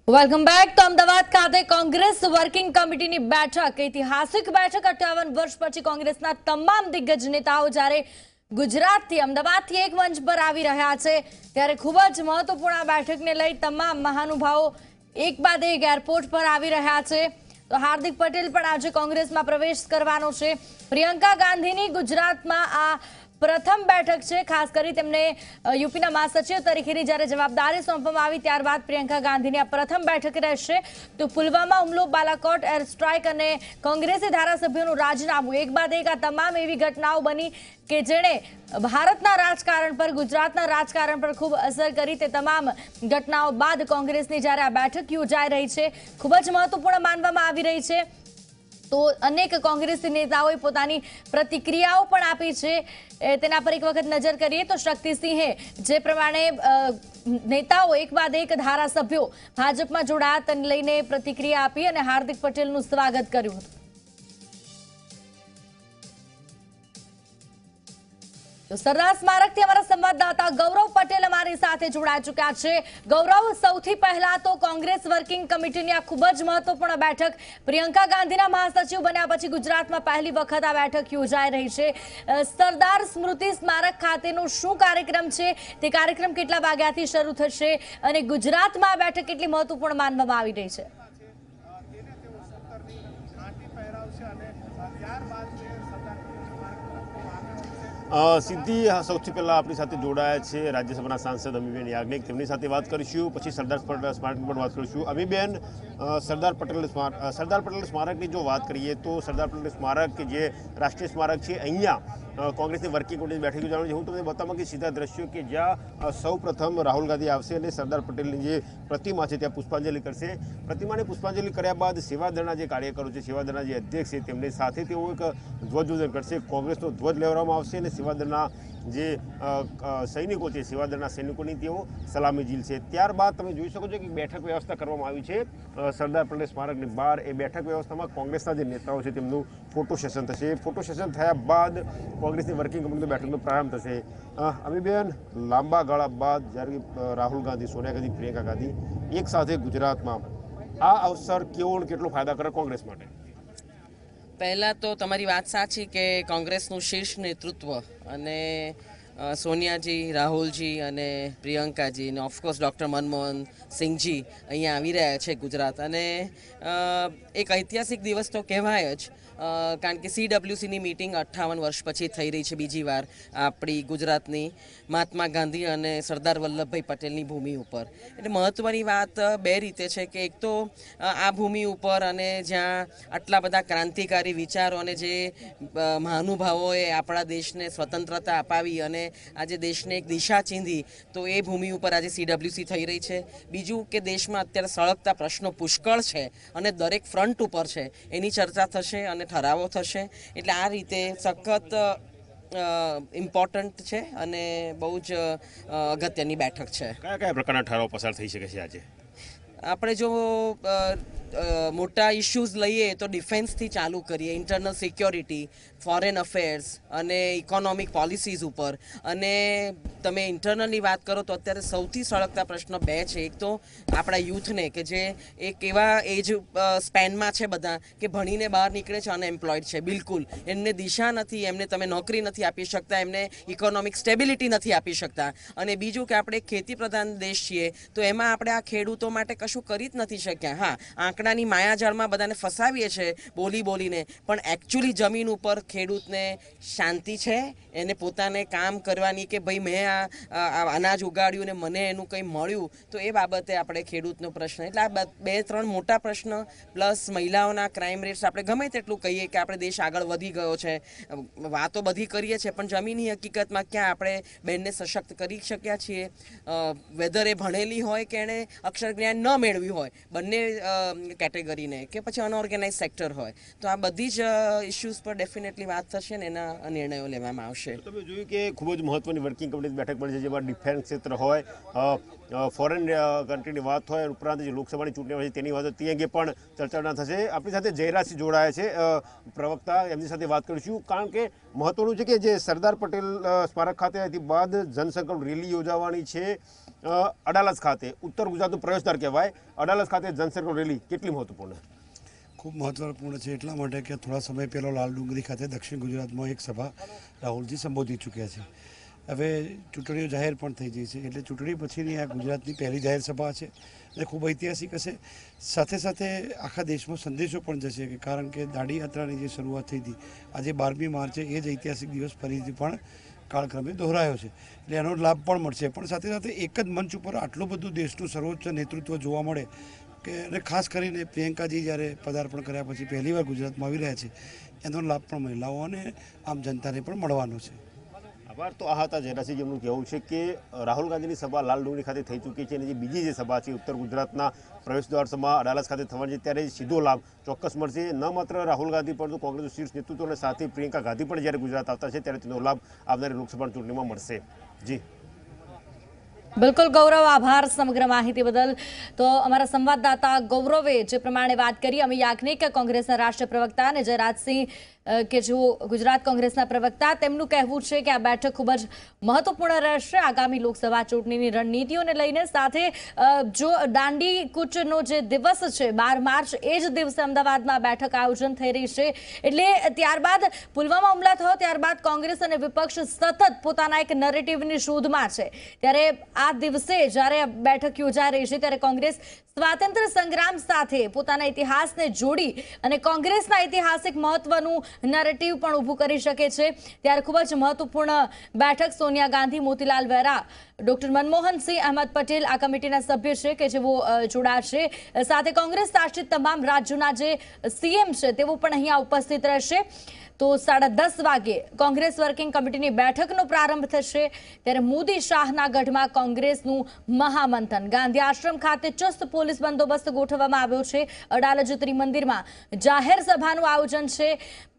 Welcome back. તો અમદાવાદ ખાતે Congress working કમિટીની બેઠક, ઐતિહાસિક બેઠક। 58 વર્ષ પછી કોંગ્રેસના તમામ દિગ્ગજ નેતાઓ જ્યારે ગુજરાતથી અમદાવાદથી એક મંચ પર આવી રહ્યા છે, ત્યારે ખૂબ જ મહત્વપૂર્ણ આ બેઠકને લઈ તમામ મહાનુભાવો એક બાદ એક એરપોર્ટ પર આવી રહ્યા છે। તો હાર્દિક પટેલ પણ આજે કોંગ્રેસમાં પ્રવેશ કરવાનો છે। પ્રિયંકા ગાંધીની ગુજરાતમાં આ પ્રથમ બેઠક છે। ખાસ કરી તેમને યુપીના મહાસચિવ તરીકેની જ્યારે જવાબદારી સોંપવામાં આવી ત્યારબાદ પ્રિયંકા ગાંધીની આ પ્રથમ બેઠક રહેશે। તો પુલવામા હુમલો, બાલાકોટ એર સ્ટ્રાઇક અને કોંગ્રેસી ધારાસભ્યોનું રાજીનામું, એક બાદ એક આ તમામ એવી ઘટનાઓ બની કે જેણે ભારતના રાજકારણ પર, ગુજરાતના રાજકારણ પર ખૂબ અસર કરી। તે તમામ ઘટનાઓ બાદ કોંગ્રેસની જ્યારે આ બેઠક યોજાઈ રહી છે, ખૂબ જ મહત્વપૂર્ણ માનવામાં આવી રહી છે। તો અનેક કોંગ્રેસી નેતાઓએ પોતાની પ્રતિક્રિયાઓ પણ આપી છે। તેના પર એક વખત નજર કરીએ તો શક્તિસિંહે જે પ્રમાણે નેતાઓ એક બાદ એક ધારાસભ્યો ભાજપમાં જોડાયા તેને લઈને પ્રતિક્રિયા આપી અને હાર્દિક પટેલનું સ્વાગત કર્યું હતું। તો સરદાર સ્મારકથી અમારા સંવાદદાતા ગૌરવ પટેલ અમારી સાથે જોડાઈ ચૂક્યા છે। ગૌરવ, સૌથી પહેલા તો કોંગ્રેસ વર્કિંગ કમિટીની આ ખૂબ જ મહત્વપૂર્ણ બેઠક, પ્રિયંકા ગાંધીના મહાસચિવ બન્યા પછી ગુજરાતમાં પહેલી વખત આ બેઠક યોજાઈ રહી છે। સરદાર સ્મૃતિ સ્મારક ખાતેનો શું કાર્યક્રમ છે, તે કાર્યક્રમ કેટલા વાગ્યાથી શરૂ થશે અને ગુજરાતમાં આ બેઠક કેટલી મહત્વપૂર્ણ માનવામાં આવી રહી છે? સિદ્ધિ, સૌથી પહેલાં આપણી સાથે જોડાયા છે રાજ્યસભાના સાંસદ અમીબેન યાજ્ઞિક। તેમની સાથે વાત કરીશું, પછી સરદાર પટેલ સ્મારકની પણ વાત કરીશું। અમીબેન, સરદાર પટેલ સ્મારકની જો વાત કરીએ તો સરદાર પટેલ સ્મારક કે જે રાષ્ટ્રીય સ્મારક છે, અહીંયા કોંગ્રેસની વર્કિંગ કમિટીની બેઠક યોજાવાની છે। હું તમને બતાવું કે સીધા દ્રશ્યો કે જ્યાં સૌ પ્રથમ રાહુલ ગાંધી આવશે અને સરદાર પટેલની જે પ્રતિમા છે ત્યાં પુષ્પાંજલિ કરશે। પ્રતિમાને પુષ્પાંજલિ કર્યા બાદ સેવાદળના જે કાર્યકરો છે, સેવાદળના જે અધ્યક્ષ છે, તેમની સાથે તેઓ એક ધ્વજવંદન કરશે। કોંગ્રેસનો ધ્વજ લહેરાવવામાં આવશે અને સેવાદળના જે સૈનિકો છે, સેવાદળના સૈનિકોની તેઓ સલામી ઝીલશે। ત્યારબાદ તમે જોઈ શકો છો કે બેઠક વ્યવસ્થા કરવામાં આવી છે સરદાર પટેલ સ્મારકની બહાર। એ બેઠક વ્યવસ્થામાં કોંગ્રેસના જે નેતાઓ છે તેમનું ફોટો સેશન થશે। ફોટો સેશન થયા બાદ કોંગ્રેસની વર્કિંગ કમિટીની બેઠકનો પ્રારંભ થશે। અમીબેન, લાંબા ગાળા બાદ જ્યારે રાહુલ ગાંધી, સોનિયા ગાંધી, પ્રિયંકા ગાંધી એક સાથે ગુજરાતમાં, આ અવસર કેવો અને કેટલો ફાયદાકારક કોંગ્રેસ માટે? પહેલાં તો તમારી વાત સાચી કે કોંગ્રેસનું શીર્ષ નેતૃત્વ અને સોનિયાજી, રાહુલજી અને પ્રિયંકાજી અને ઓફકોર્સ ડૉક્ટર મનમોહન સિંહજી અહીંયા આવી રહ્યા છે ગુજરાત, અને એક ઐતિહાસિક દિવસ તો કહેવાય જ, કારણ કે CWCની મિટિંગ 58 વર્ષ પછી થઈ રહી છે બીજી વાર આપણી ગુજરાતની મહાત્મા ગાંધી અને સરદાર વલ્લભભાઈ પટેલની ભૂમિ ઉપર। એટલે મહત્ત્વની વાત બે રીતે છે કે એક તો આ ભૂમિ ઉપર અને જ્યાં આટલા બધા ક્રાંતિકારી વિચારો અને જે મહાનુભાવોએ આપણા દેશને સ્વતંત્રતા અપાવી અને આજે દેશને એક દિશા ચીંધી, તો એ ભૂમિ ઉપર આજે CWC થઈ રહી છે। બીજું કે દેશમાં અત્યારે સળગતા પ્રશ્નો પુષ્કળ છે અને દરેક ફ્રન્ટ ઉપર છે, એની ચર્ચા થશે અને ઠરાવો થશે। એટલે આ રીતે સખત ઇમ્પોર્ટન્ટ છે અને બહુ જ અગત્યની બેઠક છે। કયા કયા પ્રકારના ઠરાવો પસાર થઈ શકે છે આજે? આપણે જો મોટા ઇશ્યુઝ લઈએ તો ડિફેન્સથી ચાલુ કરીએ, ઇન્ટરનલ સિક્યોરિટી, ફોરેન અફેર્સ અને ઇકોનોમિક પોલિસીઝ ઉપર। અને તમે ઇન્ટરનલની વાત કરો તો અત્યારે સૌથી સળગતા પ્રશ્નો બે છે। એક તો આપણા યુથને કે જે એક એવા એજ સ્પેનમાં છે બધા કે ભણીને બહાર નીકળે છે, અનએમ્પ્લોયડ છે, બિલકુલ એમને દિશા નથી, એમને તમે નોકરી નથી આપી શકતા, એમને ઇકોનોમિક સ્ટેબિલિટી નથી આપી શકતા। અને બીજું કે આપણે ખેતી પ્રધાન દેશ છીએ, તો એમાં આપણે આ ખેડૂતો માટે કશું કરી જ નથી શક્યા। હા, આંકડાની માયાજાળમાં બધાને ફસાવીએ છીએ બોલી બોલીને, પણ એકચ્યુઅલી જમીન ઉપર ખેડૂતને શાંતિ છે, એને પોતાને કામ કરવાની કે ભાઈ મેં આ અનાજ ઉગાડ્યું ને મને એનું કંઈ મળ્યું, તો એ બાબતે આપણે ખેડૂતનો પ્રશ્ન, એટલે આ બે ત્રણ મોટા પ્રશ્ન પ્લસ મહિલાઓના ક્રાઇમ રેટ્સ। આપણે ગમે તેટલું કહીએ કે આપણે દેશ આગળ વધી ગયો છે, વાતો બધી કરીએ છીએ, પણ જમીની હકીકતમાં ક્યાં આપણે બેનને સશક્ત કરી શક્યા છીએ? વેધર એ ભણેલી હોય કે એણે અક્ષર જ્ઞાન ન મેળવ્યું હોય, બંને કેટેગરીને, કે પછી અનઓર્ગેનાઇઝ સેક્ટર હોય, તો આ બધી જ ઇસ્યુઝ પર ડેફિનેટલી વાત થશે ને એના નિર્ણયો લેવામાં આવશે। તમે જોયું કે ખૂબ જ મહત્વની વર્કિંગ કમિટીની બેઠક મળી છે, જેમાં ડિફેન્સ ક્ષેત્ર હોય, ફોરેન કન્ટ્રીની વાત હોય, ઉપરાંત જે લોકસભાની ચૂંટણી હોય છે તેની વાત, તે અંગે પણ ચર્ચા થશે। આપણી સાથે જયરાજસિંહ જોડાયા છે પ્રવક્તા, એમની સાથે વાત કરીશું। કારણ કે મહત્વનું છે કે જે સરદાર પટેલ સ્મારક ખાતે બાદ જનસંકલ્પ રેલી યોજાવાની છે, અડાલજ ખાતે ઉત્તર ગુજરાતનું પ્રવેશદ્વાર કહેવાય અડાલજ ખાતે જનસંપર્ક રેલી કેટલી મહત્વપૂર્ણ? ખૂબ મહત્વપૂર્ણ છે એટલા માટે કે થોડા સમય પહેલાં લાલ ડુંગરી ખાતે દક્ષિણ ગુજરાતમાં એક સભા રાહુલજી સંબોધી ચૂક્યા છે. હવે ચૂંટણીઓ જાહેર પણ થઈ ગઈ છે એટલે ચૂંટણી પછીની આ ગુજરાતની પહેલી જાહેર સભા છે અને ખૂબ ઐતિહાસિક હશે. સાથે સાથે આખા દેશમાં સંદેશો પણ જશે કે કારણ કે દાંડી યાત્રાની જે શરૂઆત થઈ હતી આજે 12મી માર્ચે એ જ ઐતિહાસિક દિવસ ફરીથી પણ કાળક્રમે દોહરાયો છે એટલે એનો લાભ પણ મળશે. પણ સાથે સાથે એક જ મંચ ઉપર આટલું બધું દેશનું સર્વોચ્ચ નેતૃત્વ જોવા મળે કે અને ખાસ કરીને પ્રિયંકાજી જ્યારે પદાર્પણ કર્યા પછી પહેલીવાર ગુજરાતમાં આવી રહ્યા છે એનો લાભ પણ મહિલાઓ અને આમ જનતાને પણ મળવાનો છે. આભાર. તો આ હતા જયરાજસિંહ, જેમનું કહેવું છે કે રાહુલ ગાંધીની સભા લાલ ડુંગરી ખાતે થઈ ચૂકી છે અને જે બીજી જે સભા છે ઉત્તર ગુજરાતના પ્રવેશદ્વાર સભા અડાલજ ખાતે થવાની છે ત્યારે સીધો લાભ ચોક્કસ મળશે. ન માત્ર રાહુલ ગાંધી પરંતુ કોંગ્રેસનું શીર્ષ નેતૃત્વ અને સાથે પ્રિયંકા ગાંધી પણ જ્યારે ગુજરાત આવતા છે ત્યારે તેનો લાભ આવનારી લોકસભા ચૂંટણીમાં મળશે. જી બિલકુલ ગૌરવ, આભાર સમગ્ર માહિતી બદલ. તો અમારા સંવાદદાતા ગૌરવે જે પ્રમાણે વાત કરી, અમી યાજ્ઞિક કોંગ્રેસના રાષ્ટ્રીય પ્રવક્તા અને જયરાજસિંહ કે જેઓ ગુજરાત કોંગ્રેસના પ્રવક્તા, તેમનું કહેવું છે કે આ બેઠક ખૂબ જ મહત્વપૂર્ણ રહેશે આગામી લોકસભા ચૂંટણીની રણનીતિઓને લઈને. સાથે જો દાંડી કૂચનો જે દિવસ છે 12 માર્ચ એ જ દિવસે અમદાવાદમાં બેઠક આયોજન થઈ રહી છે એટલે ત્યારબાદ પુલવામા હુમલા થયો ત્યારબાદ કોંગ્રેસ અને વિપક્ષ સતત પોતાના એક નરેટિવની શોધમાં છે. ત્યારે આ દિવસે જ્યારે બેઠક યોજાઈ રહી છે ત્યારે કોંગ્રેસ સ્વાતંત્ર્ય સંગ્રામ સાથે પોતાના ઇતિહાસને જોડી અને કોંગ્રેસના ઐતિહાસિક મહત્વનું નરેટિવ પણ ઊભું કરી શકે છે. ત્યારે ખૂબ જ મહત્વપૂર્ણ બેઠક સોનિયા ગાંધી, મોતીલાલ વોરા, ડોક્ટર મનમોહન સિંહ, અહેમદ પટેલ આ કમિટીના સભ્ય છે કે જેઓ જોડાશે. સાથે કોંગ્રેસ શાસિત તમામ રાજ્યોના જે સીએમ છે તેઓ પણ અહીંયા ઉપસ્થિત રહેશે. તો 10:30 વાગે કોંગ્રેસ વર્કિંગ કમિટીની બેઠકનો પ્રારંભ થશે. ત્યારે મોદી શાહના ગઢમાં કોંગ્રેસનું મહામંથન. ગાંધી આશ્રમ ખાતે ચુસ્ત પોલીસ બંદોબસ્ત ગોઠવવામાં આવ્યો છે. અડાલજ ત્રિમંદિરમાં જાહેર સભાનું આયોજન છે.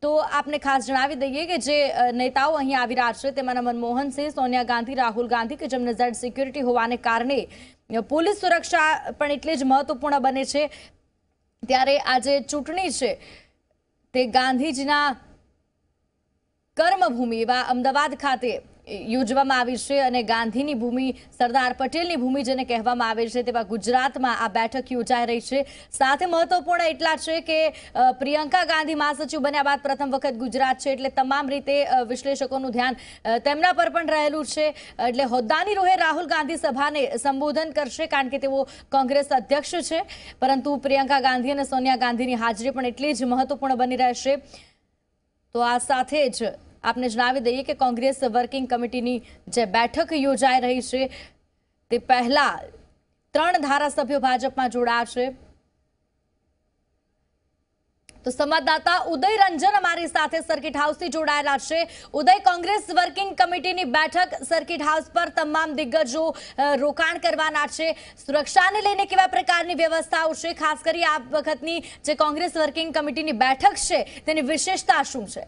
તો આપને ખાસ જણાવી દઈએ કે જે નેતાઓ અહીં આવી રહ્યા છે તેમાંના મનમોહન સિંહ, સોનિયા ગાંધી, રાહુલ ગાંધી કે જેમને ઝેડ સિક્યુરિટી હોવાને કારણે પોલીસ સુરક્ષા પણ એટલી જ મહત્વપૂર્ણ બને છે. ત્યારે આ જે ચૂંટણી છે તે ગાંધીજીના કર્મભૂમિ એવા અમદાવાદ ખાતે યોજવામાં આવી છે અને ગાંધીની ભૂમિ, સરદાર પટેલની ભૂમિ જેને કહેવામાં આવે છે તેવા ગુજરાતમાં આ બેઠક યોજાઈ રહી છે. સાથે મહત્વપૂર્ણ એટલા છે કે પ્રિયંકા ગાંધી મહાસચિવ બન્યા બાદ પ્રથમ વખત ગુજરાત છે એટલે તમામ રીતે વિશ્લેષકોનું ધ્યાન તેમના પર પણ રહેલું છે. એટલે હોદ્દાની રોહે રાહુલ ગાંધી સભાને સંબોધન કરશે કારણ કે તેઓ કોંગ્રેસ અધ્યક્ષ છે, પરંતુ પ્રિયંકા ગાંધી અને સોનિયા ગાંધીની હાજરી પણ એટલી જ મહત્વપૂર્ણ બની રહેશે. તો આ સાથે જ આપને જણાવી દઈએ કે કોંગ્રેસ વર્કિંગ કમિટીની જે બેઠક યોજાઈ રહી છે તે પહેલા 3 ધારાસભ્યો ભાજપમાં જોડાશે. તો સંવાદદાતા ઉદય રંજન અમારી સાથે સર્કિટ હાઉસથી જોડાયેલા છે. ઉદય, કોંગ્રેસ વર્કિંગ કમિટીની બેઠક સર્કિટ હાઉસ પર તમામ દિગ્ગજો રોકાણ કરવાના છે. સુરક્ષાને લઈને કેવા પ્રકારની વ્યવસ્થાઓ છે? ખાસ કરી આ વખતની જે કોંગ્રેસ વર્કિંગ કમિટીની બેઠક છે તેની વિશેષતા શું છે?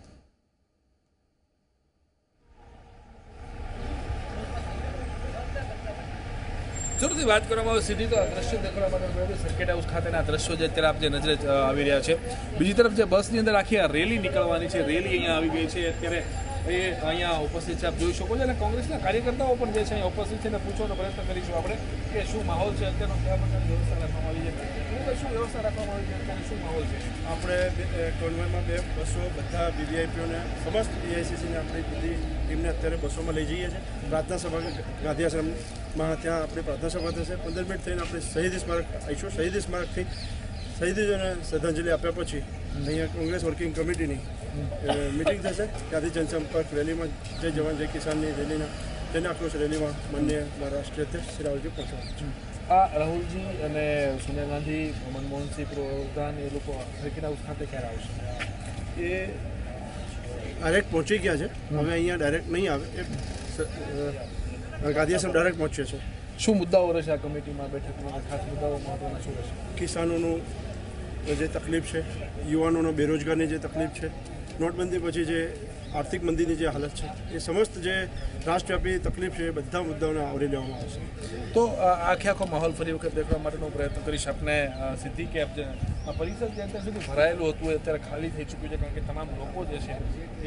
જરૂરથી વાત કરવામાં આવે સીધી તો આ દ્રશ્યો દેખાડવા માટે સર્કિટ હાઉસ ખાતેના દ્રશ્યો જે અત્યારે આપ જે નજરે આવી રહ્યા છે. બીજી તરફ જે બસની અંદર આખી આ રેલી નીકળવાની છે, રેલી અહીંયા આવી ગઈ છે અત્યારે એ અહીંયા ઉપસ્થિત છે, આપ જોઈ શકો છો. અને કોંગ્રેસના કાર્યકર્તાઓ પણ જે છે અહીંયા ઉપસ્થિત છે અને પૂછવાનો પ્રયત્ન કરીશું આપણે કે શું માહોલ છે અત્યારનો, કયા પ્રકારની વ્યવસ્થા રાખવામાં આવી છે, શું વ્યવસ્થા રાખવામાં આવી છે, અત્યારે શું માહોલ છે? આપણે ટોલવેમાં 2 બસો બધા વીવીઆઈપીઓને સમસ્ત વીઆઈસીસીને આપણી બધી ટીમને અત્યારે બસોમાં લઈ જઈએ છીએ. પ્રાર્થના સભા ગાંધી આશ્રમમાં ત્યાં આપણી પ્રાર્થના સભા થશે. 15 મિનિટ થઈને આપણે શહીદ સ્મારક આવીશું. શહીદ સ્મારકથી શહીદોને શ્રદ્ધાંજલિ આપ્યા પછી અહીંયા કોંગ્રેસ વર્કિંગ કમિટીની મિટિંગ થશે. ત્યાંથી જનસંપર્ક રેલીમાં જય જવાન જય કિસાનની રેલીના જન આક્રોશ રેલીમાં માનનીય રાષ્ટ્રીય અધ્યક્ષ શ્રી રાહુલજી પહોંચવાના છે. આ રાહુલજી અને સોનિયા ગાંધી, મનમોહનસિંહ, પ્રધાન એ લોકો સર્કિટ હાઉસ ખાતે ક્યારે આવશે? એ ડાયરેક્ટ પહોંચી ગયા છે. હવે અહીંયા ડાયરેક્ટ નહીં આવે, એ ગાંધી આશ્રમ ડાયરેક્ટ પહોંચે છે. શું મુદ્દાઓ રહેશે આ કમિટીમાં બેઠકમાં? ખાસ મુદ્દાઓ મહત્વના શું રહેશે? કિસાનોનું જે તકલીફ છે, યુવાનોનો બેરોજગારની જે તકલીફ છે, નોટબંધી પછી જે આર્થિક મંદીની જે હાલત છે એ સમસ્ત જે રાષ્ટ્રવ્યાપી તકલીફ છે એ બધા મુદ્દાઓને આવરી લેવામાં આવશે. તો આખે આખો માહોલ ફરી વખત દેખવા માટેનો પ્રયત્ન કરીશ આપને સિદ્ધિ કે આ પરિષદ જે અત્યાર સુધી ભરાયેલું હતું એ અત્યારે ખાલી થઈ ચૂક્યું છે, કારણ કે તમામ લોકો જે છે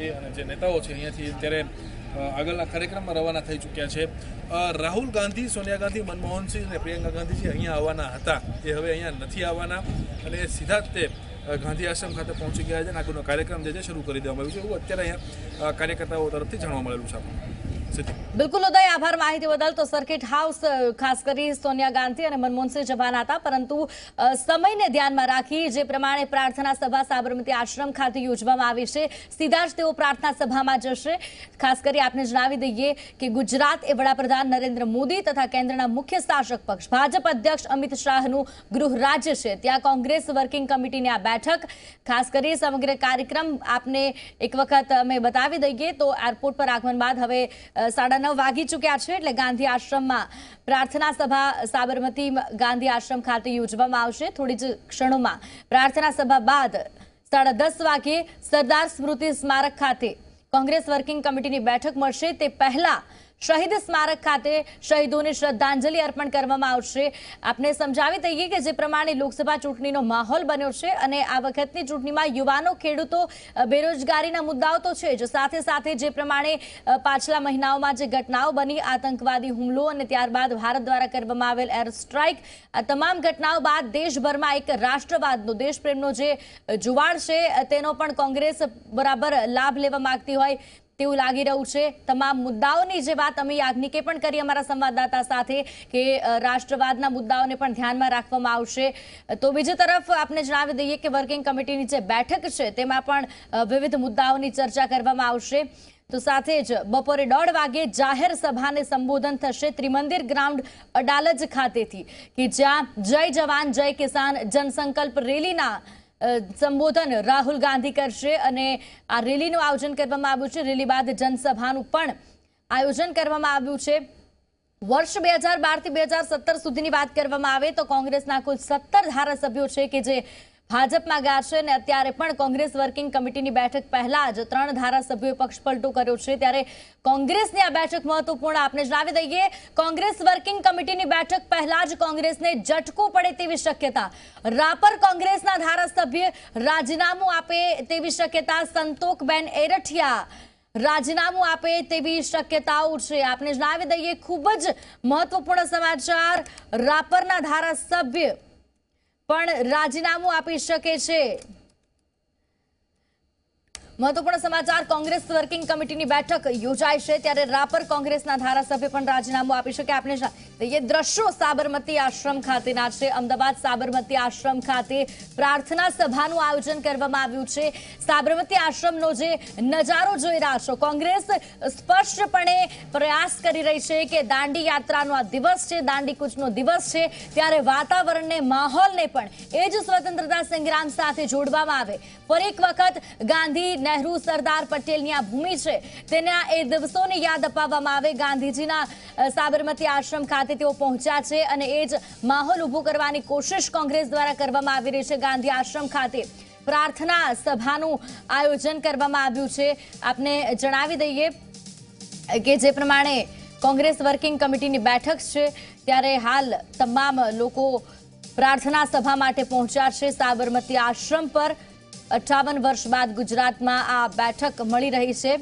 એ અને જે નેતાઓ છે અહીંયાથી અત્યારે આગળના કાર્યક્રમમાં રવાના થઈ ચૂક્યા છે. રાહુલ ગાંધી, સોનિયા ગાંધી, મનમોહનસિંહ અને પ્રિયંકા ગાંધીજી અહીંયા આવવાના હતા, એ હવે અહીંયા નથી આવવાના અને સીધા જ તે ગાંધી આશ્રમ ખાતે પહોંચી ગયા છે અને આગળનો કાર્યક્રમ જે છે શરૂ કરી દેવામાં આવ્યું છે, એવું અત્યારે અહીંયા કાર્યકર્તાઓ તરફથી જાણવા મળેલું છે. બિલકુલ ઉદય, આભાર માહિતી બદલ. તો સર્કિટ હાઉસ ખાસ કરી સોનિયા ગાંધી અને મનમોહનસિંહ જવાના હતા, પરંતુ સમયને ધ્યાનમાં રાખી જે પ્રમાણે પ્રાર્થના સભા સાબરમતી આશ્રમ ખાતે યોજવામાં આવી છે, સીધા જ તેઓ પ્રાર્થના સભામાં જશે. ખાસ કરી આપને જણાવી દઈએ કે ગુજરાત એ વડાપ્રધાન નરેન્દ્ર મોદી તથા કેન્દ્રના મુખ્ય શાસક પક્ષ ભાજપ અધ્યક્ષ અમિત શાહનું ગૃહ રાજ્ય છે. ત્યાં કોંગ્રેસ વર્કિંગ કમિટીની આ બેઠક, ખાસ કરી સમગ્ર કાર્યક્રમ આપને એક વખત અમે બતાવી દઈએ તો એરપોર્ટ પર આગમન બાદ હવે 9:30 વાગી ચૂક્યા છે, એટલે ગાંધી આશ્રમમાં પ્રાર્થના સભા સાબરમતી ગાંધી આશ્રમ ખાતે યોજવામાં આવશે. થોડી જ ક્ષણોમાં પ્રાર્થના સભા બાદ 10:30 વાગે સરદાર સ્મૃતિ સ્મારક ખાતે કોંગ્રેસ વર્કિંગ કમિટીની બેઠક મળશે. તે પહેલા શહીદ સ્મારક ખાતે શહીદોને શ્રદ્ધાંજલિ અર્પણ કરવામાં આવશે. આપને સમજાવી દઈએ કે જે પ્રમાણે લોકસભા ચૂંટણીનો માહોલ બન્યો છે અને આ વખતની ચૂંટણીમાં યુવાનો, ખેડૂતો, બેરોજગારીના મુદ્દાઓ તો છે જ, સાથે સાથે જે પ્રમાણે પાછલા મહિનાઓમાં જે ઘટનાઓ બની, આતંકવાદી હુમલો અને ત્યારબાદ ભારત દ્વારા કરવામાં આવેલ એર સ્ટ્રાઇક, આ તમામ ઘટનાઓ બાદ દેશભરમાં એક રાષ્ટ્રવાદનો, દેશપ્રેમનો જે જુવાળ છે તેનો પણ કોંગ્રેસ બરાબર લાભ લેવા માંગતી હોય તેવું લાગી રહ્યું છે. તમામ મુદ્દાઓની જે વાત અમે યાજ્ઞિકે પણ કરી અમારા સંવાદદાતા સાથે કે રાષ્ટ્રવાદના મુદ્દાઓને પણ ધ્યાનમાં રાખવામાં આવશે. તો બીજી તરફ આપને જણાવી દઈએ કે વર્કિંગ કમિટીની જે બેઠક છે તેમાં પણ વિવિધ મુદ્દાઓની ચર્ચા કરવામાં આવશે. તો સાથે જ બપોરે 1:30 વાગે જાહેર સભાને સંબોધન થશે ત્રિમંદિર ગ્રાઉન્ડ અડાલજ ખાતેથી, કે જ્યાં જય જવાન જય કિસાન જનસંકલ્પ રેલીના સંબોધન રાહુલ ગાંધી કરશે અને આ રેલીનું આયોજન કરવામાં આવ્યું છે. રેલી બાદ જનસભાનું પણ આયોજન કરવામાં આવ્યું છે. વર્ષ 2012 થી 2017 સુધીની વાત કરવામાં આવે તો કોંગ્રેસના કુલ 17 ધારાસભ્યો છે કે જે ભાજપમાં ગયા છે અને અત્યારે પણ કોંગ્રેસ વર્કિંગ કમિટીની બેઠક પહેલા જ 3 ધારાસભ્યોએ પક્ષ પલટો કર્યો છે. ત્યારે કોંગ્રેસની આ બેઠક મહત્વપૂર્ણ. આપને જણાવી દઈએ કોંગ્રેસ વર્કિંગ કમિટીની બેઠક પહેલા જ કોંગ્રેસને ઝટકો પડે તેવી શક્યતા. રાપર કોંગ્રેસના ધારાસભ્ય રાજીનામું આપે તેવી શક્યતા. સંતોકબેન એરઠિયા રાજીનામું આપે તેવી શક્યતાઓ છે. આપને જણાવી દઈએ ખૂબ જ મહત્વપૂર્ણ સમાચાર, રાપરના ધારાસભ્ય પણ રાજીનામું આપી શકે છે. મહત્વપૂર્ણ સમાચાર, કોંગ્રેસ વર્કિંગ કમિટીની બેઠક યોજાઈ છે ત્યારે રાપર કોંગ્રેસના ધારાસભ્ય પણ રાજીનામું આપી શકે. આપણે એ દ્રશ્યો સાબરમતી આશ્રમ ખાતેના છે. અમદાવાદ સાબરમતી આશ્રમ ખાતે પ્રાર્થના સભાનું આયોજન કરવામાં આવ્યું છે. સાબરમતી આશ્રમનો જે નજારો જોઈ રહ્યા છો, કોંગ્રેસ સ્પષ્ટપણે પ્રયાસ કરી રહી છે કે દાંડી યાત્રાનો આ દિવસ છે, દાંડી કૂચનો દિવસ છે, ત્યારે વાતાવરણને, માહોલને પણ એ જ સ્વતંત્રતા સંગ્રામ સાથે જોડવામાં આવે. ફરી એક વખત ગાંધી, નહેરુ, સરદાર પટેલની આ ભૂમિ છે તેના એ દિવસોને યાદ અપાવવામાં આવે. ગાંધીજીના સાબરમતી આશ્રમ ખાતે તેઓ પહોંચ્યા છે અને એ જ માહોલ ઊભો કરવાની કોશિશ કોંગ્રેસ દ્વારા કરવામાં આવી રહી છે. ગાંધી આશ્રમ ખાતે પ્રાર્થના સભાનું આયોજન કરવામાં આવ્યું છે. આપને જણાવી દઈએ કે જે પ્રમાણે કોંગ્રેસ વર્કિંગ કમિટીની બેઠક છે ત્યારે હાલ તમામ લોકો પ્રાર્થના સભા માટે પહોંચ્યા છે સાબરમતી આશ્રમ પર. 58 વર્ષ બાદ ગુજરાતમાં આ બેઠક મળી રહી છે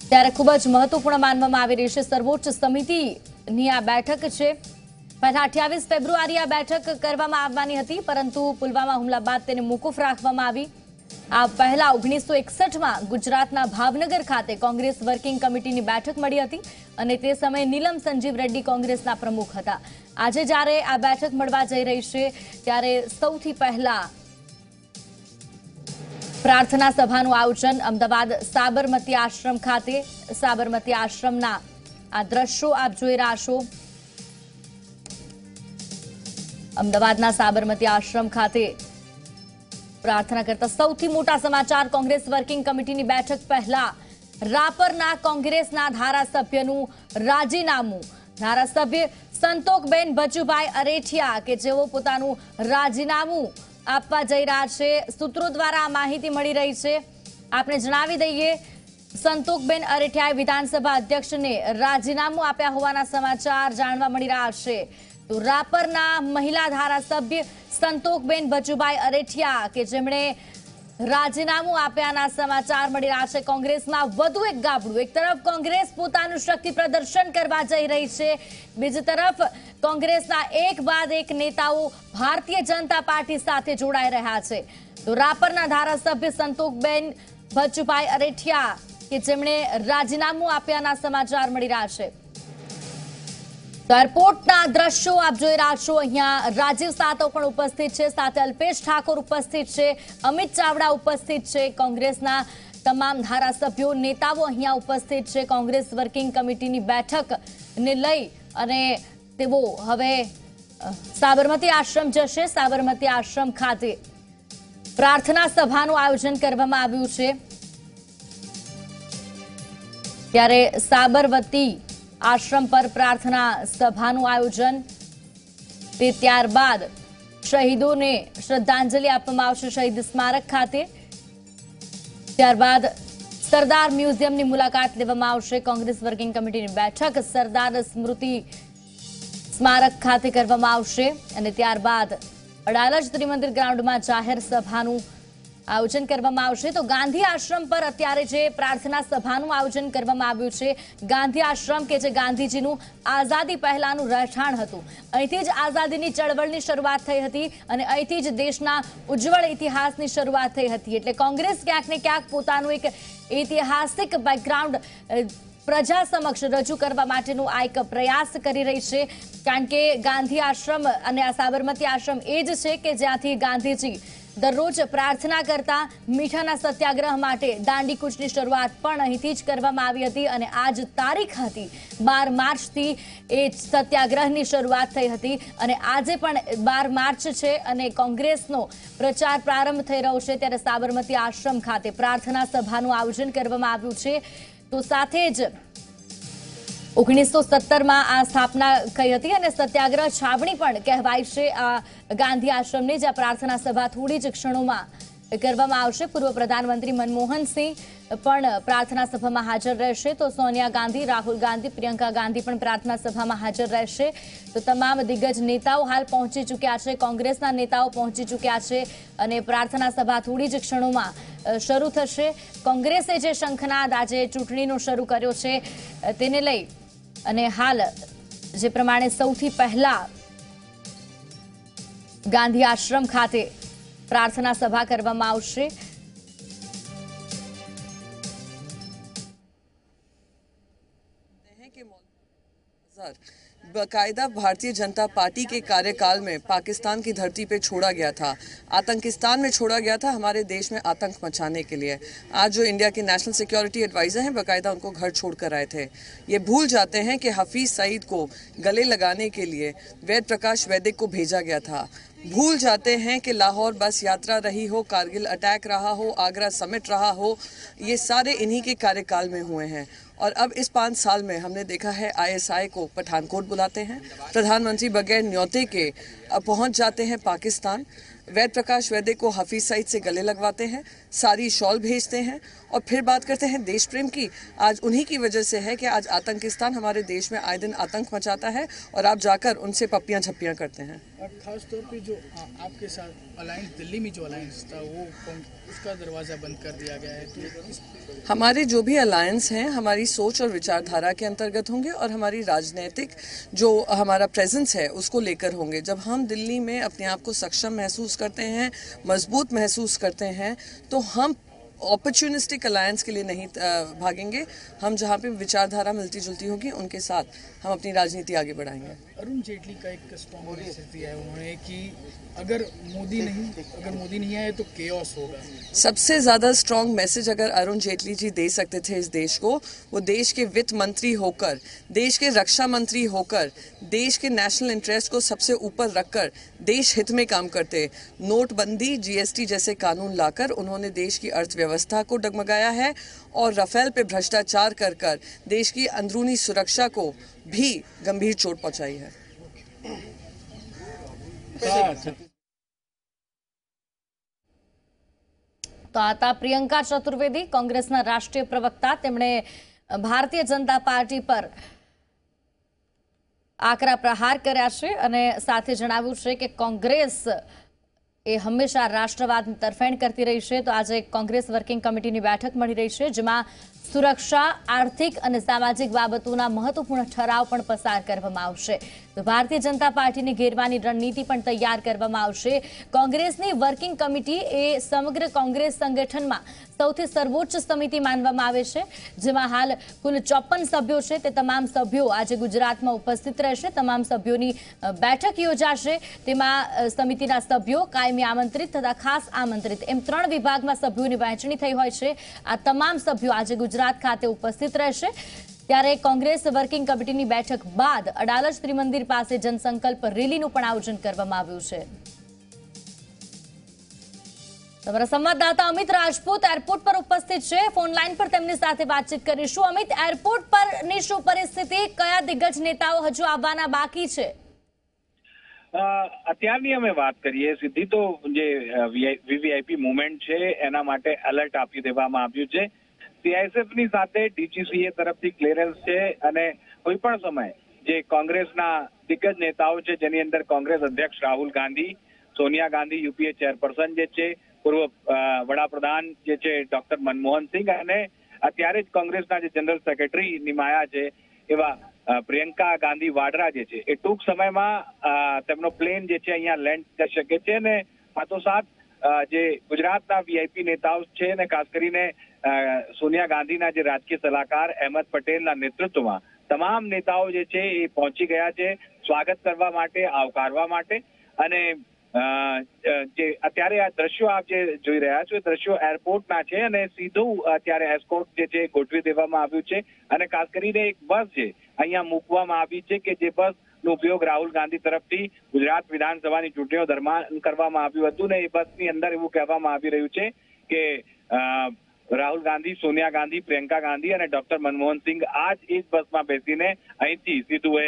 ત્યારે ખૂબ જ મહત્વપૂર્ણ માનવામાં આવી રહી છે. સર્વોચ્ચ સમિતિની આ બેઠક છે. પહેલા 28 ફેબ્રુઆરી આ બેઠક કરવામાં આવવાની હતી, પરંતુ પુલવામા હુમલા બાદ તેને મોકૂફ રાખવામાં આવી. આ પહેલા 1961માં ગુજરાતના ભાવનગર ખાતે કોંગ્રેસ વર્કિંગ કમિટીની બેઠક મળી હતી અને તે સમયે નીલમ સંજીવ રેડ્ડી કોંગ્રેસના પ્રમુખ હતા. આજે જ્યારે આ બેઠક મળવા જઈ રહી છે ત્યારે સૌથી પહેલા પ્રાર્થના સભાનું આયોજન અમદાવાદ સાબરમતી આશ્રમ ખાતે. સાબરમતી આશ્રમના આ દ્રશ્યો આપ જોઈ રહ્યા છો. અમદાવાદના સાબરમતી આશ્રમ ખાતે પ્રાર્થના કરતા સૌથી મોટા સમાચાર, કોંગ્રેસ વર્કિંગ કમિટીની બેઠક પહેલા રાપરના કોંગ્રેસના ધારાસભ્યનું રાજીનામું. ધારાસભ્ય સંતોકબેન બચુભાઈ અરેઠિયા કે જેઓ પોતાનું રાજીનામું આપવા જઈ રહ્યા છે, સૂત્રો દ્વારા આ માહિતી મળી રહી છે। આપણે જણાવી દઈએ, સંતોકબેન અરેઠિયાએ વિધાનસભા અધ્યક્ષને રાજીનામું આપ્યા હોવાના સમાચાર જાણવા મળી રહ્યા છે। તો રાપરના મહિલા ધારાસભ્ય સંતોકબેન બચુભાઈ અરેઠિયા કે જેમણે રાજીનામું આપ્યાના સમાચાર મળી રહ્યા છે। કોંગ્રેસમાં વધુ એક ગાબડું, એક તરફ કોંગ્રેસ પોતાનું શક્તિ પ્રદર્શન કરવા જઈ રહી છે, બીજી તરફ કોંગ્રેસના એક બાદ એક નેતાઓ ભારતીય જનતા પાર્ટી સાથે જોડાઈ રહ્યા છે। તો રાપરના ધારાસભ્ય સંતોકબેન બચુભાઈ અરેઠિયા કે જેમણે રાજીનામું આપ્યાના સમાચાર મળી રહ્યા છે। તો એરપોર્ટના દ્રશ્યો આપ જોઈ રહ્યા છો। અહીંયા રાજીવ સાતવ પણ ઉપસ્થિત છે, સાથે અલ્પેશ ઠાકોર ઉપસ્થિત છે, અમિત ચાવડા ઉપસ્થિત છે, કોંગ્રેસના તમામ ધારાસભ્યો નેતાઓ અહીંયા ઉપસ્થિત છે। કોંગ્રેસ વર્કિંગ કમિટીની બેઠકને લઈ અને તેઓ હવે સાબરમતી આશ્રમ જશે। સાબરમતી આશ્રમ ખાતે પ્રાર્થના સભાનું આયોજન કરવામાં આવ્યું છે। ત્યારે સાબરમતી આશ્રમ પર પ્રાર્થના સભાનું આયોજન, તે ત્યારબાદ શહીદોને શ્રદ્ધાંજલિ આપવામાં આવશે શહીદ સ્મારક ખાતે। ત્યારબાદ સરદાર મ્યુઝિયમની મુલાકાત લેવામાં આવશે। કોંગ્રેસ વર્કિંગ કમિટીની બેઠક સરદાર સ્મૃતિ સ્મારક ખાતે કરવામાં આવશે અને ત્યારબાદ અડાલજ ત્રિમંદિર ગ્રાઉન્ડમાં જાહેર સભાનું આયોજન કરવામાં આવશે। તો ગાંધી આશ્રમ પર અત્યારે જે પ્રાર્થના સભાનું આયોજન કરવામાં આવ્યું છે, ગાંધી આશ્રમ કે જે ગાંધીજીનું આઝાદી પહેલાનું રહેઠાણ હતું, અહીંથી જ આઝાદીની ચળવળની શરૂઆત થઈ હતી અને અહીંથી જ દેશના ઉજ્જવળ ઇતિહાસની શરૂઆત થઈ હતી। એટલે કોંગ્રેસ ક્યાંક ને ક્યાંક પોતાનું એક ઐતિહાસિક બેકગ્રાઉન્ડ પ્રજા સમક્ષ રજૂ કરવા માટેનો આ એક પ્રયાસ કરી રહી છે, કારણ કે ગાંધી આશ્રમ અને આ સાબરમતી આશ્રમ એ જ છે કે જ્યાંથી ગાંધીજી દરરોજ પ્રાર્થના કરતા, મીઠાના સત્યાગ્રહ માટે દાંડી કૂચની શરૂઆત પણ અહીંથી જ કરવામાં આવી હતી અને આજ તારીખ હતી 12 માર્ચથી એ સત્યાગ્રહની શરૂઆત થઈ હતી અને આજે પણ 12 માર્ચ છે અને કોંગ્રેસનો પ્રચાર પ્રારંભ થઈ રહ્યો છે। ત્યારે સાબરમતી આશ્રમ ખાતે પ્રાર્થના સભાનું આયોજન કરવામાં આવ્યું છે। તો સાથે જ 1917માં આ સ્થાપના થઈ હતી અને સત્યાગ્રહ છાવણી પણ કહેવાય છે આ ગાંધી આશ્રમની, જ્યાં પ્રાર્થના સભા થોડી જ ક્ષણોમાં કરવામાં આવશે। પૂર્વ પ્રધાનમંત્રી મનમોહન સિંહ પણ પ્રાર્થના સભામાં હાજર રહેશે। તો સોનિયા ગાંધી, રાહુલ ગાંધી, પ્રિયંકા ગાંધી પણ પ્રાર્થના સભામાં હાજર રહેશે। તો તમામ દિગ્ગજ નેતાઓ હાલ પહોંચી ચૂક્યા છે, કોંગ્રેસના નેતાઓ પહોંચી ચૂક્યા છે અને પ્રાર્થના સભા થોડી જ ક્ષણોમાં શરૂ થશે। કોંગ્રેસે જે શંખનાદ આજે ચૂંટણીનો શરૂ કર્યો છે તેને લઈ અને હાલ જે પ્રમાણે સૌથી પહેલા ગાંધી આશ્રમ ખાતે પ્રાર્થના સભા કરવામાં આવશે। बाकायदा भारतीय जनता पार्टी के कार्यकाल में पाकिस्तान की धरती पे छोड़ा गया था, आतंकिस्तान में छोड़ा गया था हमारे देश में आतंक मचाने के लिए। आज जो इंडिया के नेशनल सिक्योरिटी एडवाइज़र हैं, बाकायदा उनको घर छोड़कर आए थे। ये भूल जाते हैं कि हफीज़ सईद को गले लगाने के लिए वेद प्रकाश वैदिक को भेजा गया था। भूल जाते हैं कि लाहौर बस यात्रा रही हो, कारगिल अटैक रहा हो, आगरा समिट रहा हो, ये सारे इन्हीं के कार्यकाल में हुए हैं। और अब इस 5 साल में हमने देखा है ISI को पठानकोट बुलाते हैं, प्रधानमंत्री बगैर न्योते के पहुंच जाते हैं पाकिस्तान, वेद प्रकाश वैदिक को हफीज़ सईद से गले लगवाते हैं, सारी शॉल भेजते हैं और फिर बात करते हैं देश प्रेम की। आज उन्हीं की वजह से है कि आज आतंकिस्तान हमारे देश में आए दिन आतंक मचाता है और आप जाकर उनसे पप्पियां झप्पियां करते हैं। खास तौर पे जो आपके साथ अलायंस, दिल्ली में जो अलायंस था वो उसका दरवाज़ा बंद कर दिया गया है। तो हमारे जो भी अलायंस हैं हमारी सोच और विचारधारा के अंतर्गत होंगे और हमारी राजनीतिक जो हमारा प्रेजेंस है उसको लेकर होंगे। जब हम दिल्ली में अपने आप को सक्षम महसूस करते हैं, मजबूत महसूस करते हैं, तो हम अपॉर्चुनिस्टिक अलायंस के लिए नहीं भागेंगे। हम जहाँ पे विचारधारा मिलती जुलती होगी उनके साथ हम अपनी राजनीति आगे बढ़ाएंगे। अरुण जेटली का एक स्ट्रॉन्ग मैसेज दिया है उन्होंने कि अगर मोदी नहीं आए तो केओस होगा। सबसे ज़्यादा स्ट्रॉन्ग मैसेज अगर अरुण जेटली जी दे सकते थे इस देश को, वो देश के वित्त मंत्री होकर, देश के रक्षा मंत्री होकर, देश के नेशनल इंटरेस्ट को सबसे ऊपर रखकर देश हित में काम करते। नोटबंदी, GST जैसे कानून लाकर उन्होंने देश की अर्थव्यवस्था को डगमगाया है और राफेल पे भ्रष्टाचार कर कर देश की अंदरूनी सुरक्षा को भी गंभीर चोट पहुंचाई है। તો આ હતા પ્રિયંકા ચતુર્વેદી, કોંગ્રેસના રાષ્ટ્રીય પ્રવક્તા. તેમણે ભારતીય જનતા પાર્ટી પર આકરા પ્રહાર કર્યા છે અને સાથે જણાવ્યું છે કે કોંગ્રેસ એ હંમેશા રાષ્ટ્રવાદની તરફેણ કરતી રહી છે. તો આજે કોંગ્રેસ વર્કિંગ કમિટીની બેઠક મળી રહી છે, જેમાં સુરક્ષા, આર્થિક અને સામાજિક બાબતોના મહત્વપૂર્ણ ઠરાવ પણ પસાર કરવામાં આવશે. તો ભારતીય જનતા પાર્ટીને ઘેરવાની રણનીતિ પણ તૈયાર કરવામાં આવશે. કોંગ્રેસની વર્કિંગ કમિટી એ સમગ્ર કોંગ્રેસ સંગઠનમાં સૌથી સર્વોચ્ચ સમિતિ માનવામાં આવે છે, જેમાં હાલ કુલ 54 સભ્યો છે. તે તમામ સભ્યો આજે ગુજરાતમાં ઉપસ્થિત રહેશે. તમામ સભ્યોની બેઠક યોજાશે. તેમાં સમિતિના સભ્યો, કાયમી આમંત્રિત તથા ખાસ આમંત્રિત એમ 3 વિભાગમાં સભ્યોની વહેંચણી થઈ હોય છે. આ તમામ સભ્યો આજે ગુજરાત ખાતે ઉપસ્થિત રહેશે. ત્યારે કોંગ્રેસ વર્કિંગ કમિટીની બેઠક બાદ અડાલજ ત્રિમંદિર પાસે જનસંકલ્પ રેલીનું પણ આયોજન કરવામાં આવ્યું છે. તમારા સંવાદદાતા અમિત રાજપૂત એરપોર્ટ પર ઉપસ્થિત છે. ફોન લાઈન પર તેમની સાથે વાતચીત કરીશું. અમિત, એરપોર્ટ પરની શું પરિસ્થિતિ? કયા દિગ્ગજ નેતાઓ હજુ આવવાના બાકી છે? અત્યારની અમે વાત કરીએ સીધી તો જે વીવીઆઈપી મુવમેન્ટ છે એના માટે એલર્ટ આપી દેવામાં આવ્યું છે. CISF ની સાથે DGCA તરફથી ક્લિયરન્સ છે અને કોઈ પણ સમય જે કોંગ્રેસના દિગ્ગજ નેતાઓ છે, જેની અંદર કોંગ્રેસ અધ્યક્ષ રાહુલ ગાંધી, સોનિયા ગાંધી UPA ચેરપર્સન જે છે, પૂર્વ વડાપ્રધાન જે છે ડોક્ટર મનમોહન સિંહ અને અત્યારે જ કોંગ્રેસના જે જનરલ સેક્રેટરી નિમાયા છે એવા પ્રિયંકા ગાંધી વાડરા જે છે, એ ટૂંક સમયમાં તેમનો પ્લેન જે છે અહીંયા લેન્ડ કરી શકે છે. અને સાથોસાથ જે ગુજરાતના VIP નેતાઓ છે અને ખાસ કરીને સોનિયા ગાંધીના જે રાજકીય સલાહકાર અહેમદ પટેલના નેતૃત્વમાં તમામ નેતાઓ જે છે એ પહોંચી ગયા છે સ્વાગત કરવા માટે, આવકારવા માટે. અને જે અત્યારે આ દ્રશ્યો આપ જે જોઈ રહ્યા છો એ દ્રશ્યો એરપોર્ટના છે અને સીધું અત્યારે એસ્કોર્ટ જે છે ગોઠવી દેવામાં આવ્યું છે. અને ખાસ કરીને એક બસ છે અહીંયા મૂકવામાં આવી છે કે જે બસ નો ઉપયોગ રાહુલ ગાંધી તરફથી ગુજરાત વિધાનસભાની ચૂંટણીઓ દરમિયાન કરવામાં આવ્યું હતું ને એ બસની અંદર એવું કહેવામાં આવી રહ્યું છે કે રાહુલ ગાંધી, સોનિયા ગાંધી, પ્રિયંકા ગાંધી અને ડોક્ટર મનમોહન સિંહ આ જ એક બસમાં બેસીને અહીંથી સીધું એ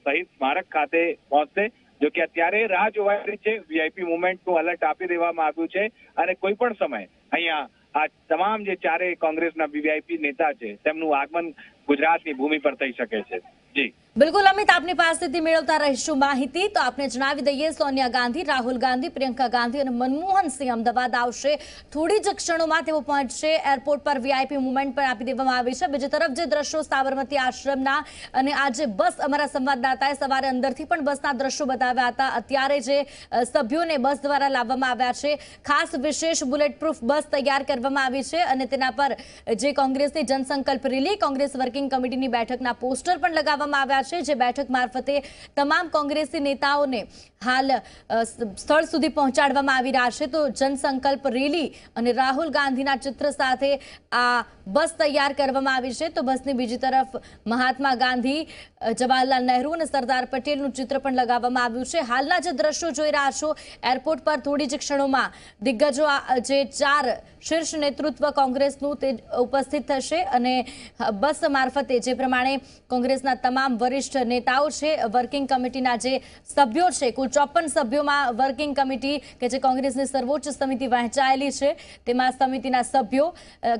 શહીદ સ્મારક ખાતે પહોંચશે. જો કે અત્યારે રાહ જોવાઈ રહી છે. વીઆઈપી મુવમેન્ટનું એલર્ટ આપી દેવામાં આવ્યું છે અને કોઈ પણ સમય અહીંયા આ તમામ જે ચારેય કોંગ્રેસના વીઆઈપી નેતા છે તેમનું આગમન ગુજરાતની ભૂમિ પર થઈ શકે છે. જી બિલકુલ અમિત, આપની પાસેથી મેળવતા રહીશું માહિતી. તો આપણે જણાવી દઈએ, સોનિયા ગાંધી, રાહુલ ગાંધી, પ્રિયંકા ગાંધી અને મનમોહન સિંહ અમદાવાદ આવશે. થોડી જ ક્ષણોમાં તેઓ પહોંચશે. એરપોર્ટ પર વીઆઈપી મુવમેન્ટ પણ આપી દેવામાં આવી છે. બીજી તરફ જે દ્રશ્યો સાબરમતી આશ્રમના અને આજે બસ, અમારા સંવાદદાતાએ સવારે અંદરથી પણ બસના દ્રશ્યો બતાવ્યા હતા. અત્યારે જે સભ્યોને બસ દ્વારા લાવવામાં આવ્યા છે, ખાસ વિશેષ બુલેટ પ્રૂફ બસ તૈયાર કરવામાં આવી છે અને તેના પર જે કોંગ્રેસની જનસંકલ્પ રેલી, કોંગ્રેસ વર્કિંગ કમિટીની બેઠકના પોસ્ટર પણ લગાવવામાં આવ્યા છે, જે બેઠક મારફતે તમામ કોંગ્રેસી નેતાઓને હાલ સ્થળ સુધી પહોંચાડવામાં આવી રહ્યા છે. તો જનસંકલ્પ રેલી અને રાહુલ ગાંધીના ચિત્ર સાથે આ બસ તૈયાર કરવામાં આવી છે. તો બસની બીજી તરફ મહાત્મા ગાંધી, જવાહરલાલ નહેરુ અને સરદાર પટેલનું ચિત્ર પણ લગાવવામાં આવ્યું છે. હાલના જે દ્રશ્યો જોઈ રહ્યા છો, એરપોર્ટ પર થોડી જ ક્ષણોમાં દિગ્ગજો, જે 4 શીર્ષ નેતૃત્વ કોંગ્રેસનું તે ઉપસ્થિત થશે અને બસ મારફતે જે પ્રમાણે કોંગ્રેસના તમામ વરિષ્ઠ નેતાઓ છે, વર્કિંગ કમિટીના જે સભ્યો છે, કુલ 54 સભ્યોમાં વર્કિંગ કમિટી કે જે કોંગ્રેસની સર્વોચ્ચ સમિતિ વહેંચાયેલી છે, તેમાં સમિતિના સભ્યો,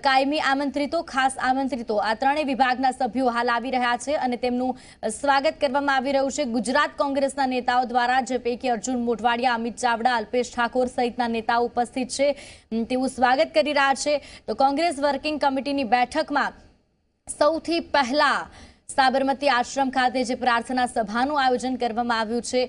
કાયમી આમંત્રિતો, ખાસ આમંત્રિતો, આ 3 વિભાગના સભ્યો હાલ આવી રહ્યા છે અને તેમનું સ્વાગત કરવામાં આવી રહ્યું છે ગુજરાત કોંગ્રેસના નેતાઓ દ્વારા, જે પૈકી અર્જુન મોઢવાડિયા, અમિત ચાવડા, અલ્પેશ ઠાકોર સહિતના નેતાઓ ઉપસ્થિત છે. તેવું સ્વાગત કરી રહ્યા છે. તો કોંગ્રેસ વર્કિંગ કમિટીની બેઠકમાં સૌથી પહેલા સાબરમતી આશ્રમ ખાતે જે પ્રાર્થના સભાનું આયોજન કરવામાં આવ્યું છે,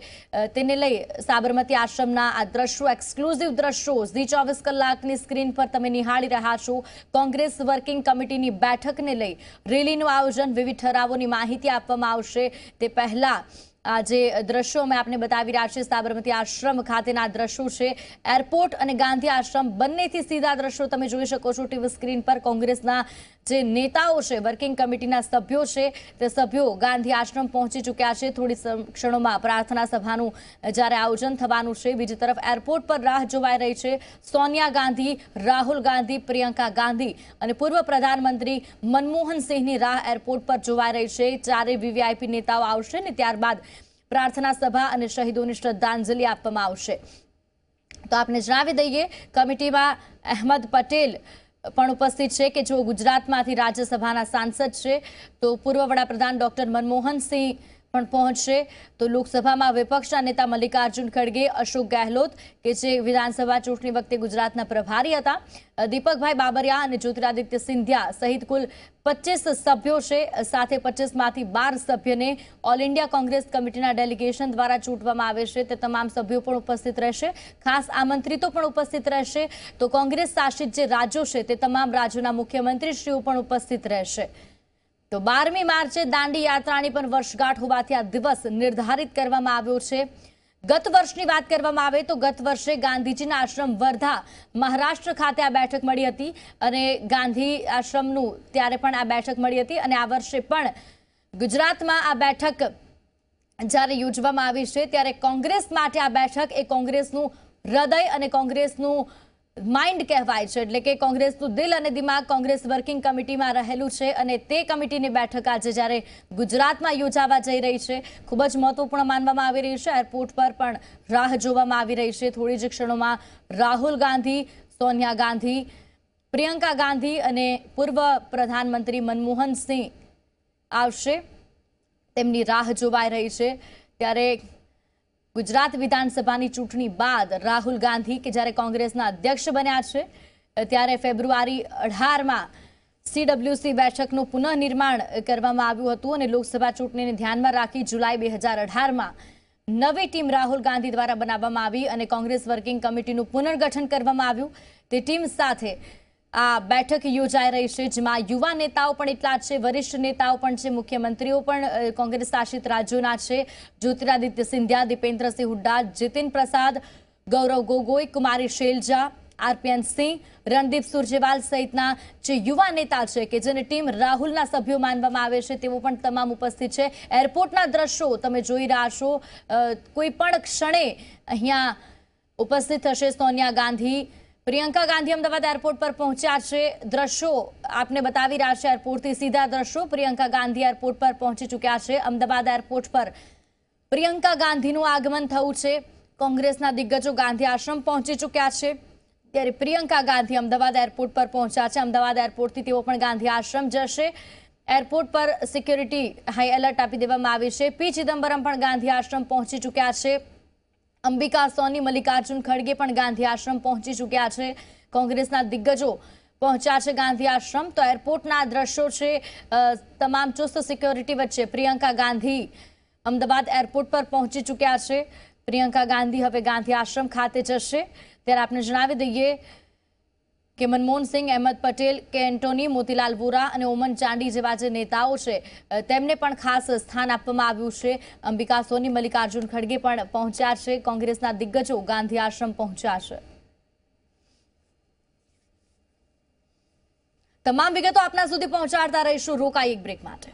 તેને લઈ સાબરમતી આશ્રમના આ દ્રશ્યો, એક્સક્લુઝિવ દ્રશ્યો ઝી 24 કલાકની સ્ક્રીન પર તમે નિહાળી રહ્યા છો. કોંગ્રેસ વર્કિંગ કમિટીની બેઠકને લઈ રેલીનું આયોજન, વિવિધ ઠરાવોની માહિતી આપવામાં આવશે. તે પહેલા આ જે દ્રશ્યો અમે આપને બતાવી રહ્યા છીએ, સાબરમતી આશ્રમ ખાતેના દ્રશ્યો છે. એરપોર્ટ અને ગાંધી આશ્રમ બંનેથી સીધા દ્રશ્યો તમે જોઈ શકો છો ટીવી સ્ક્રીન પર. કોંગ્રેસના જે નેતાઓ છે, વર્કિંગ કમિટીના સભ્યો છે, તે સભ્યો ગાંધી આશ્રમ પહોંચી ચૂક્યા છે. થોડી ક્ષણોમાં પ્રાર્થના સભાનું જ્યારે આયોજન થવાનું છે. બીજી તરફ એરપોર્ટ પર રાહ જોવાઈ રહી છે. સોનિયા ગાંધી, રાહુલ ગાંધી, પ્રિયંકા ગાંધી અને પૂર્વ પ્રધાનમંત્રી મનમોહન સિંહની રાહ એરપોર્ટ પર જોવાઈ રહી છે. 4 વીવીઆઈપી નેતાઓ આવશે ને ત્યારબાદ પ્રાર્થના સભા અને શહીદોને શ્રદ્ધાંજલિ આપવામાં આવશે. તો આપને જણાવી દઈએ કમિટીમાં અહેમદ પટેલ પણ ઉપસ્થિત છે કે જો ગુજરાતમાંથી રાજ્યસભાના સાંસદ છે, તો પૂર્વ વડાપ્રધાન ડોક્ટર મનમોહન સિંહ પણ પહોંચશે, તો લોકસભામાં વિપક્ષના નેતા મલ્લિકાર્જુન ખડગે, અશોક ગેહલોત કે જે વિધાનસભા ચૂંટણી વખતે ગુજરાતના પ્રભારી હતા, દીપકભાઈ બાબરિયા અને જ્યોતિરાદિત્ય સિંધિયા સહિત કુલ 25 સભ્યો છે, સાથે 25માંથી 12 સભ્યને ઓલ ઇન્ડિયા કોંગ્રેસ કમિટીના ડેલિગેશન દ્વારા ચૂંટવામાં આવે છે, તે તમામ સભ્યો પણ ઉપસ્થિત રહેશે, ખાસ આમંત્રિતો પણ ઉપસ્થિત રહેશે, તો કોંગ્રેસ શાસિત જે રાજ્યો છે તે તમામ રાજ્યોના મુખ્યમંત્રીશ્રીઓ પણ ઉપસ્થિત રહેશે। તો 12મી માર્ચે દાંડી યાત્રાની પણ વર્ષગાંઠ હોવાથી આ દિવસ નિર્ધારિત કરવામાં આવ્યો છે। ગત વર્ષની વાત કરવામાં આવે તો ગત વર્ષે ગાંધીજીના આશ્રમ વર્ધા મહારાષ્ટ્ર ખાતે આ બેઠક મળી હતી અને ગાંધી આશ્રમનું ત્યારે પણ આ બેઠક મળી હતી અને આ વર્ષે પણ ગુજરાતમાં આ બેઠક જ્યારે યોજવામાં આવી છે ત્યારે કોંગ્રેસ માટે આ બેઠક એ કોંગ્રેસનું હૃદય અને કોંગ્રેસનું માઇન્ડ કહેવાય છે, એટલે કે કોંગ્રેસનું દિલ અને દિમાગ કોંગ્રેસ વર્કિંગ કમિટીમાં રહેલું છે અને તે કમિટીની બેઠક આજે જ્યારે ગુજરાતમાં યોજાવા જઈ રહી છે, ખૂબ જ મહત્વપૂર્ણ માનવામાં આવી રહી છે। એરપોર્ટ પર પણ રાહ જોવામાં આવી રહી છે। થોડી જ ક્ષણોમાં રાહુલ ગાંધી, સોનિયા ગાંધી, પ્રિયંકા ગાંધી અને પૂર્વ પ્રધાનમંત્રી મનમોહન સિંહ આવશે, તેમની રાહ જોવાઈ રહી છે। ત્યારે ગુજરાત વિધાનસભાની ચૂંટણી બાદ રાહુલ ગાંધી કે જ્યારે કોંગ્રેસના અધ્યક્ષ બન્યા છે ત્યારે ફેબ્રુઆરી 18માં CWC બેઠકનું પુનઃનિર્માણ કરવામાં આવ્યું હતું અને લોકસભા ચૂંટણીને ધ્યાનમાં રાખી જુલાઈ 2018માં નવી ટીમ રાહુલ ગાંધી દ્વારા બનાવવામાં આવી અને કોંગ્રેસ વર્કિંગ કમિટીનું પુનર્ગઠન કરવામાં આવ્યું। તે ટીમ સાથે આ બેઠક યોજાઈ રહી છે, જેમાં યુવા નેતાઓ પણ એટલા જ છે, વરિષ્ઠ નેતાઓ પણ છે, મુખ્યમંત્રીઓ પણ કોંગ્રેસ શાસિત રાજ્યોના છે, જ્યોતિરાદિત્ય સિંધિયા, દીપેન્દ્રસિંહ હુડ્ડા, જીતિન પ્રસાદ, ગૌરવ ગોગોઈ, કુમારી શૈલજા, RPN સિંહ, રણદીપ સુરજેવાલ સહિતના જે યુવા નેતા છે કે જેને ટીમ રાહુલના સભ્યો માનવામાં આવે છે તેઓ પણ તમામ ઉપસ્થિત છે। એરપોર્ટના દ્રશ્યો તમે જોઈ રહ્યા છો, કોઈ પણ ક્ષણે અહીંયા ઉપસ્થિત થશે સોનિયા ગાંધી, પ્રિયંકા ગાંધી અમદાવાદ એરપોર્ટ પર પહોંચ્યા છે। દ્રશ્યો આપને બતાવી રહ્યા છે એરપોર્ટથી સીધા દ્રશ્યો। પ્રિયંકા ગાંધી એરપોર્ટ પર પહોંચી ચૂક્યા છે। અમદાવાદ એરપોર્ટ પર પ્રિયંકા ગાંધીનું આગમન થયું છે। કોંગ્રેસના દિગ્ગજો ગાંધી આશ્રમ પહોંચી ચૂક્યા છે, ત્યારે પ્રિયંકા ગાંધી અમદાવાદ એરપોર્ટ પર પહોંચ્યા છે। અમદાવાદ એરપોર્ટથી તેઓ પણ ગાંધી આશ્રમ જશે। એરપોર્ટ પર સિક્યોરિટી હાઈ એલર્ટ આપી દેવામાં આવી છે। પી ચિદમ્બરમ પણ ગાંધી આશ્રમ પહોંચી ચૂક્યા છે। અંબિકા સોની, મલ્લિકાર્જુન ખડગે પણ ગાંધી આશ્રમ પહોંચી ચૂક્યા છે। કોંગ્રેસના દિગ્ગજો પહોંચ્યા છે ગાંધી આશ્રમ। તો એરપોર્ટના દ્રશ્યો છે, તમામ ચુસ્ત સિક્યોરિટી વચ્ચે પ્રિયંકા ગાંધી અમદાવાદ એરપોર્ટ પર પહોંચી ચૂક્યા છે। પ્રિયંકા ગાંધી હવે ગાંધી આશ્રમ ખાતે જશે। ત્યારે આપણે જણાવી દઈએ કે મનમોહન સિંહ, અહેમદ પટેલ, કે એન્ટોની, મોતીલાલ વોરા અને ઓમન ચાંડી જેવા જે નેતાઓ છે તેમને પણ ખાસ સ્થાન આપવામાં આવ્યું છે। અંબિકા સોની, મલ્લિકાર્જુન ખડગે પણ પહોંચ્યા છે। કોંગ્રેસના દિગ્ગજો ગાંધી આશ્રમ પહોંચ્યા છે। તમામ વિગતો આપના સુધી પહોંચાડતા રહીશું, રોકાઈ એક બ્રેક માટે।